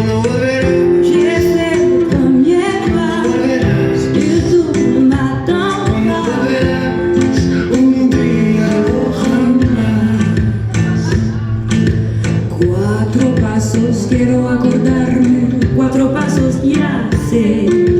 Je sais le premier pas que tú m'attendras. Un día o jamás. 4 pasos quiero acordarme, 4 pasos ya sé.